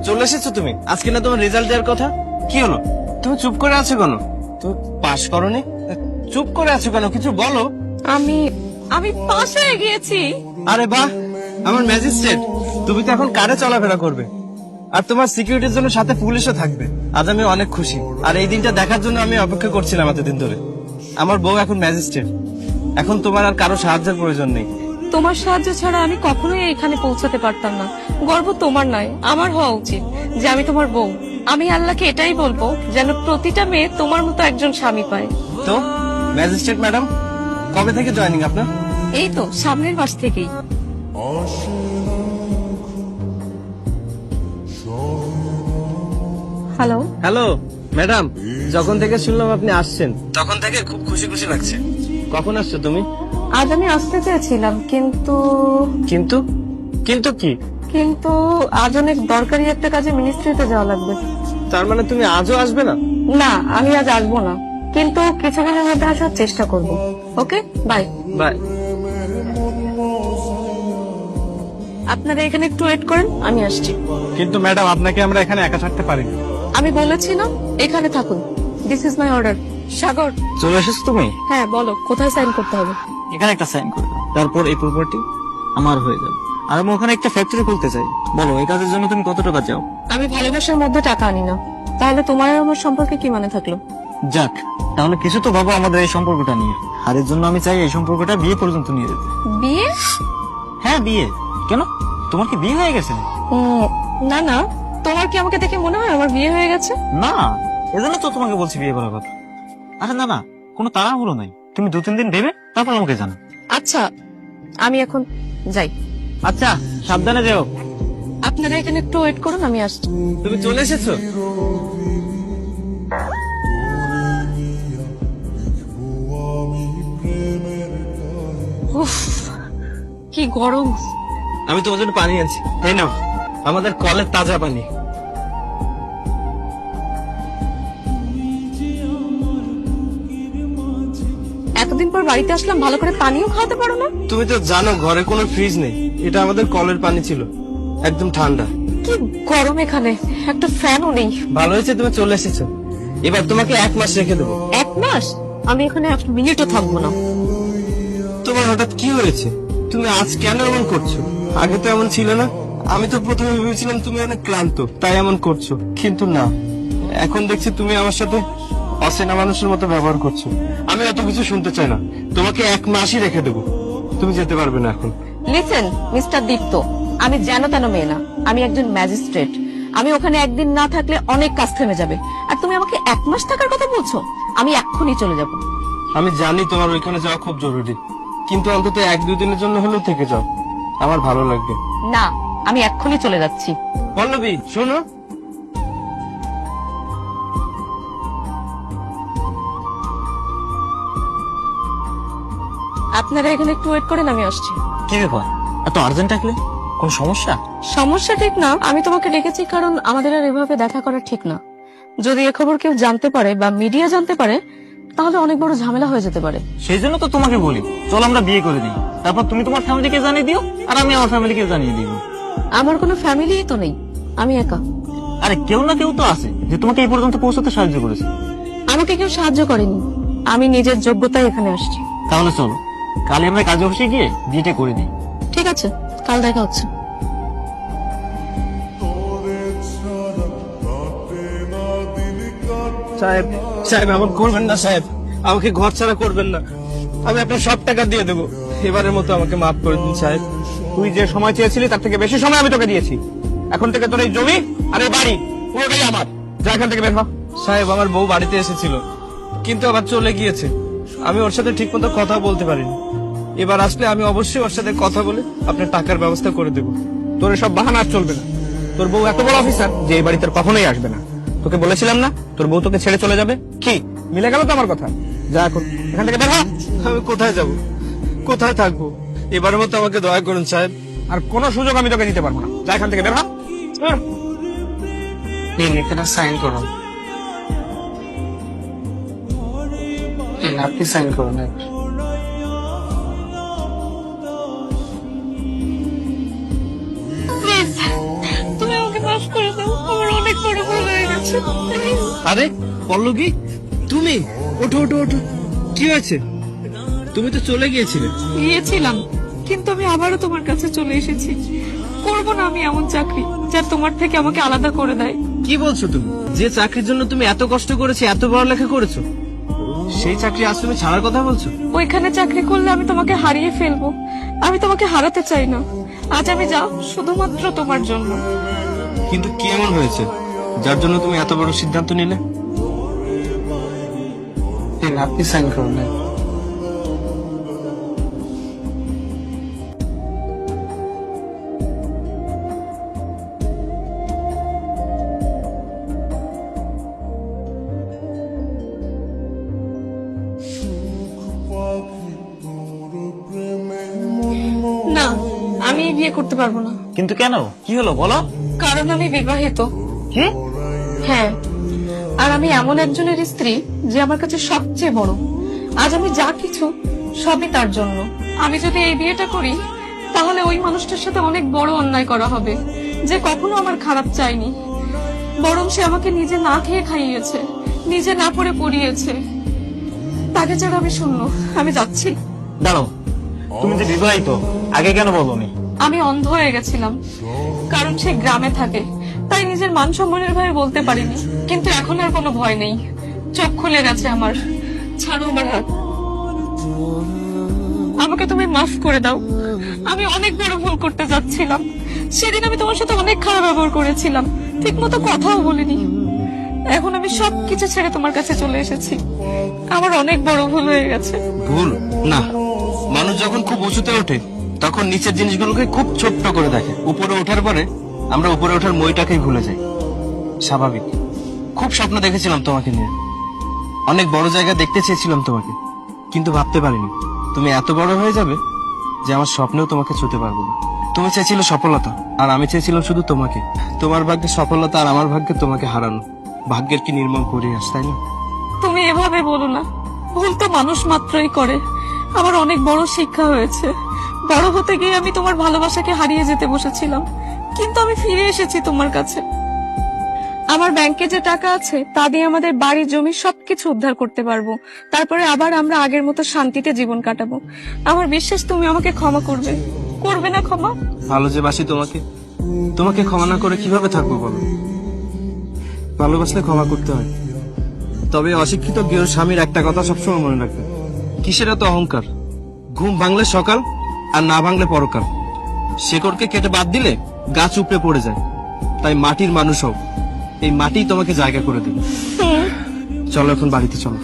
চলে এসেছো তুমি? আজকে না তোমার রেজাল্ট দেওয়ার কথা, কি হলো? তুমি চুপ করে আছো কেন? তুমি পাস করোনি, চুপ করে আছো কেন? কিছু বলো। আমি আমি পাশ হয়ে গিয়েছি। আরে বাহ, আমার ম্যাজিস্ট্রেট, তুমি তো এখন কারে চলাফেরা করবে, আর তোমার সিকিউরিটির জন্য সাথে পুলিশও থাকবে। আজ আমি অনেক খুশি, আর এই দিনটা দেখার জন্য আমি অপেক্ষা করছিলাম এতদিন ধরে। আমার বউ এখন ম্যাজিস্ট্রেট, এখন তোমার আর কারো সাহায্যের প্রয়োজন নেই। তোমার সাহায্য ছাড়া আমি কখনোই এখানে পৌঁছাতে পারতাম না। গর্ব তোমার নয়, আমার হওয়া উচিত যে আমি তোমার বউ। আমি আল্লাহকে এটাই বলবো যেন প্রতিটা মেয়ে তোমার মতো একজন স্বামী পায়। তো ম্যাজিস্ট্রেট ম্যাডাম, কবে থেকে জয়েনিং আপনার? এই তো সামনের মাস থেকেই। হ্যালো। হ্যালো ম্যাডাম, যখন থেকে শুনলাম আপনি আসছেন তখন থেকে খুব খুশি খুশি লাগছে। কখন আসছো তুমি? আজ আমি আসতে চেয়েছিলাম, কিন্তু কিন্তু কিন্তু কি? কিন্তু আজ অনেক দরকারি একটা কাজে মিনিস্ট্রিতে যাওয়া লাগবে। তার মানে তুমি আজও আসবে না? না, আমি আজ আসবো না, কিন্তু কিছুদিনের মধ্যে আসার চেষ্টা করব। ওকে, বাই। বাই। আপনারা এখানে একটু ওয়েট করেন, আমি আসছি। কিন্তু ম্যাডাম, আপনাকে আমরা এখানে একা ছাড়তে পারি না। আমি বলেছি না, এখানে থাকুন। This is my order. Sagar. চলে এসেছো তুমি? হ্যাঁ, বলো কোথায় সাইন করতে হবে? এখানে একটা সাইন করে দাও। তারপর এই প্রপার্টি আমার হয়ে যাবে, আর আমি ওখানে একটা ফ্যাক্টরি খুলতে চাই। বলো, এই কাজের জন্য তুমি কত টাকা চাও? আমি ভালোবাসার মধ্যে টাকা আনি না। তাহলে তোমার আর আমার সম্পর্কে কি মানে থাকলো? যাক, তাহলে কিছু তো ভাবো আমাদের এই সম্পর্কটা নিয়ে। আর এর জন্য আমি চাই এই সম্পর্কটা বিয়ে পর্যন্ত নিয়ে যেতে। বিয়ে? হ্যাঁ, বিয়ে। কেন, তোমার কি বিয়ে হয়ে গেছে? না না, তোমার কি আমাকে দেখে মনে হয় আমার বিয়ে হয়ে গেছে? না, এজন্য তো তোমাকে বলছি বিয়ে করার কথা। আরে না না, কোনো তাড়াহুড়ো নাই। তুমি 2-3 দিন ভেবে তারপর আমাকে জানো। আচ্ছা, আমি এখন যাই। আচ্ছা, সাবধানে যেও। আপনারা এখানে একটু ওয়েট করুন, আমি আসছি। তুমি চলে এসেছো? উফ, কি গরম। আমি তোমার জন্য পানি আনছি, এই নাও আমাদের কলের তাজা পানি। এতদিন পর বাড়িতে আসলাম, ভালো করে পানিও খাওয়াতে পারো না? তুমি তো জানো ঘরে কোনো ফ্রিজ নেই, এটা আমাদের কলের পানি ছিল, একদম ঠান্ডা। কি গরম এখানে, একটা ফ্যানও নেই। ভালো হয়েছে তুমি চলে এসেছো, এবার তোমাকে 1 মাস রেখে দেবো। 1 মাস? আমি এখানে 1 মিনিটও থাকবো না। তোমার হঠাৎ কি হয়েছে? তুমি আজ কেন এমন করছো? আগে তো এমন ছিল না। আমি তো প্রথমে ভেবেছিলাম তুমি অনেক ক্লান্ত তাই এমন করছো, কিন্তু না, এখন দেখছি তুমি আমার সাথে অচেনা মানুষের মতো ব্যবহার করছো। আমি এত কিছু শুনতে চাই না, তোমাকে 1 মাসই রেখে দেবো, তুমি যেতে পারবে না এখন। লিসেন মিস্টার দীপ্ত, আমি যেন তেন মেয়ে না, আমি একজন ম্যাজিস্ট্রেট। আমি ওখানে একদিন না থাকলে অনেক কাজ থেমে যাবে, আর তুমি আমাকে 1 মাস থাকার কথা বলছো? আমি এক্ষুনি চলে যাব। আমি জানি তোমার ওইখানে যাওয়া খুব জরুরি, কিন্তু অন্তত 1-2 দিনের জন্য হলেও থেকে যাও, আমার ভালো লাগবে। না, আমি এক্ষুনি চলে যাচ্ছি। পল্লবী শোনো, আপনারা এখানে একটু ওয়েট করেন, আমি আসছি। কি ব্যাপার, এত আর্জেন্ট থাকলে? কোন সমস্যা? সমস্যা ঠিক না, আমি তোমাকে ডেকেছি কারণ আমাদের আর এভাবে দেখা করা ঠিক না। যদি এ খবর কেউ জানতে পারে বা মিডিয়া জানতে পারে, তাহলে অনেক বড় ঝামেলা হয়ে যেতে পারে। সেই জন্য তো তোমাকে বলি, চল আমরা বিয়ে করে দিই। তারপর তুমি তোমার ফ্যামিলিকে জানিয়ে দিও, আর আমি আমার ফ্যামিলিকে জানিয়ে দিব। আমার কোনো ফ্যামিলি তো নেই, আমি একা। আরে কেউ না কেউ তো আছে যে তোমাকে এই পর্যন্ত পৌঁছাতে সাহায্য করেছে। আমাকে কেউ সাহায্য করেনি, আমি নিজের যোগ্যতায় এখানে আসছি। তাহলে চলো, কাল আমরা কাজে অফিসে গিয়ে বিয়েটা করে দিই। ঠিক আছে, কাল দেখা হচ্ছে। সাহেব সাহেব এমন করবেন না সাহেব, আমাকে ঘর ছাড়া করবেন না, আমি আপনার সব টাকা দিয়ে দেবো, এবারের মতো আমাকে মাফ করে দিন সাহেব। তুই যে সময় চেয়েছিলি তার থেকে বেশি সময় আমি তোকে দিয়েছি। এখন থেকে তোর এই জমি আর এই বাড়ি পুরোটাই আমার। যা এখান থেকে বের হ। সাহেব, আমার বউ বাড়িতে এসেছিল, কিন্তু আবার চলে গিয়েছে, আমি ওর সাথে ঠিক মতো কথা বলতে পারিনি। এবার আসলে আমি অবশ্যই ওর সাথে কথা বলে আপনার টাকার ব্যবস্থা করে দেবো। তোর সব বাহানা আর চলবে না। তোর বউ এত বড় অফিসার যে এই বাড়িতে আর কখনোই আসবে না। তোকে বলেছিলাম না তোর বউ তোকে ছেড়ে চলে যাবে? কি মিলে গেল তো আমার কথা? যা এখন এখান থেকে বের হ। আমি কোথায় যাব, কোথায় থাকবো? এবারের মতো আমাকে দয়া করুন সাহেব। আর কোনো সুযোগ আমি তোকে দিতে পারবো না। যা এখান থেকে বের হ। এখানে সাইন করুন, আপনি সাইন করুন। প্লিজ, তুমি আমাকে মাফ করে দাও। আরে পল্লবী, তুমি ওঠো ওঠো ওঠো, কি হয়েছে? তুমি তো চলে গিয়েছিলে। গিয়েছিলাম, কিন্তু আমি আবারও তোমার কাছে চলে এসেছি। করবো না আমি এমন চাকরি যা তোমার থেকে আমাকে আলাদা করে দেয়। কি বলছো তুমি? যে চাকরির জন্য তুমি এত কষ্ট করেছো, এত পড়ালেখা করেছো, সেই চাকরি আজ তুমি ছাড়ার কথা বলছো? ওইখানে চাকরি করলে আমি তোমাকে হারিয়ে ফেলবো। আমি তোমাকে হারাতে চাই না। আজ আমি যাও শুধুমাত্র তোমার জন্য। কিন্তু কি এমন হয়েছে যার জন্য তুমি এত বড় সিদ্ধান্ত নিলে? আপনি সাইন করুন। না, আমি বিয়ে করতে পারবো না। কিন্তু কেন, কি হলো বলো? কারণ আমি বিবাহিত। কি? হ্যাঁ, আর আমি এমন একজনের স্ত্রী যে আমার কাছে সবচেয়ে বড়। আজ আমি যা কিছু সবই তার জন্য। আমি যদি এই বিয়েটা করি তাহলে ওই মানুষটার সাথে অনেক বড় অন্যায় করা হবে, যে কখনো আমার খারাপ চায়নি, বরং সে আমাকে নিজে না খেয়ে খাইয়েছে, নিজে না পড়ে পড়িয়েছে। তাকে ছাড়া আমি শূন্য। আমি যাচ্ছি। দাঁড়াও, তুমি যে বিবাহিত, আগে কেন বলোনি? আমি অন্ধ হয়ে গেছিলাম, কারণ সে গ্রামে থাকে, তাই নিজের মান সম্মানের ভয়ে বলতে পারিনি। কিন্তু এখন আর কোনো ভয় নেই, চোখ খুলে গেছে আমার। ছাড়ো আমার হাত, আমাকে তুমি মাফ করে দাও। আমি অনেক বড় ভুল করতে যাচ্ছিলাম। সেদিন আমি তোমার সাথে অনেক খারাপ ব্যবহার করেছিলাম, ঠিক মতো কথাও বলিনি। এখন আমি সবকিছু ছেড়ে তোমার কাছে চলে এসেছি। আমার অনেক বড় ভুল হয়ে গেছে। ভুল না, মানুষ যখন খুব উঁচুতে ওঠে তখন নিচের জিনিসগুলোকে খুব ছোট্ট করে দেখে। উপরে ওঠার পরে আমরা উপরে ওঠার মইটাকেই ভুলে যাই। স্বাভাবিক। খুব স্বপ্ন দেখেছিলাম তোমাকে নিয়ে, অনেক বড় জায়গা দেখতে চেয়েছিলাম তোমাকে, কিন্তু ভাবতে পারিনি তুমি এত বড় হয়ে যাবে যে আমার স্বপ্নেও তোমাকে ছুঁতে পারবো না। তুমি চেয়েছিলে সফলতা, আর আমি চেয়েছিলাম শুধু তোমাকে। তোমার ভাগ্যে সফলতা আর আমার ভাগ্যে তোমাকে হারানো। ভাগ্যের কি নির্মম পরিহাস, তাই না? তুমি এভাবে বলো না, ভুল তো মানুষ মাত্রই করে। আমার অনেক বড় শিক্ষা হয়েছে। বড় হতে গিয়ে আমি তোমার ভালোবাসাকে হারিয়ে যেতে বসেছিলাম, কিন্তু আমি ফিরে এসেছি তোমার কাছে। আমার ব্যাংকে যে টাকা আছে তা দিয়ে আমাদের বাড়ি জমি সবকিছু উদ্ধার করতে পারবো। তারপরে আবার আমরা আগের মতো শান্তিতে জীবন কাটাবো। আমার বিশ্বাস তুমি আমাকে ক্ষমা করবে। করবে না ক্ষমা? ভালো যে বাসি তোমাকে, তোমাকে ক্ষমা না করে কিভাবে থাকবো বলো? ভালোবাসলে ক্ষমা করতে হয়। তবে অশিক্ষিত গৃহ স্বামীর একটা কথা সবসময় মনে রাখবে, কিসের এত অহংকার? ঘুম ভাঙলে সকাল, আর না ভাঙলে পরকাল। শেকড়কে কেটে বাদ দিলে গাছ উপড়ে পড়ে যায়। তাই মাটির মানুষ হোক, এই মাটি তোমাকে জায়গা করে দেবে। চলো এখন বাড়িতে চলো।